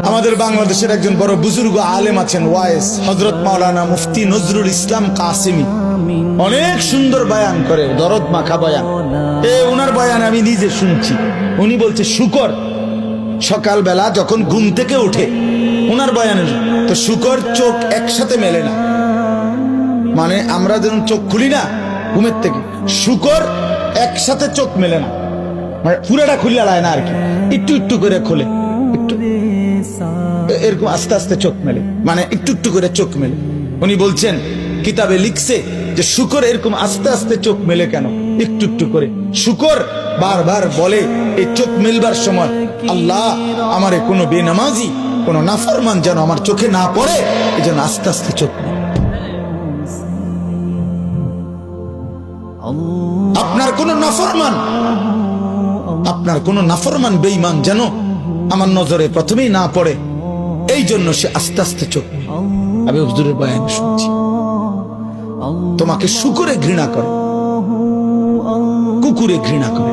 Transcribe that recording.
আমাদের বাংলাদেশের একজন বড় বুজুর্গ আলেম আছেন ওয়াইস হযরত মাওলানা মুফতি নজরুল ইসলাম কাসেমি, অনেক সুন্দর বয়ান করে, দরদ মাখা বয়ান। ওনার বয়ান আমি নিজে শুনছি। উনি বলছে শুকর সকালবেলা যখন ঘুম থেকে উঠে, ওনার বয়ানের তো শুকর চোখ একসাথে মেলে না, মানে আমরা যেমন চোখ খুলি না ঘুমের থেকে, শুকর একসাথে চোখ মেলে না, মানে পুরাটা খুলে লায় না আর কি, একটু একটু করে খোলে, একটু এরকম আস্তে আস্তে চোখ মেলে, মানে একটু একটু করে চোখ মেলে। উনি বলছেন কিতাবে লিখছে যে শুকর এরকম আস্তে আস্তে চোখ মেলে কেন, একটু একটু করে। শুকর বারবার বলে এই চোখ মেলবার সময়, আল্লাহ আমারে কোনো বেনামাজি কোনো নাফরমান যেন আমার চোখে না পড়ে, এই জন্য আস্তে আস্তে চোখ মেলে। আপনার কোন নাফরমান, আপনার কোন নাফরমান বেঈমান যেন আমার নজরে প্রথমেই না পড়ে, এই জন্য সে আস্তে আস্তে চোখ মেলে। আমি হুজুরের বয়ান শুনছি। তোমাকে শুকরে ঘৃণা করে, কুকুরে ঘৃণা করে।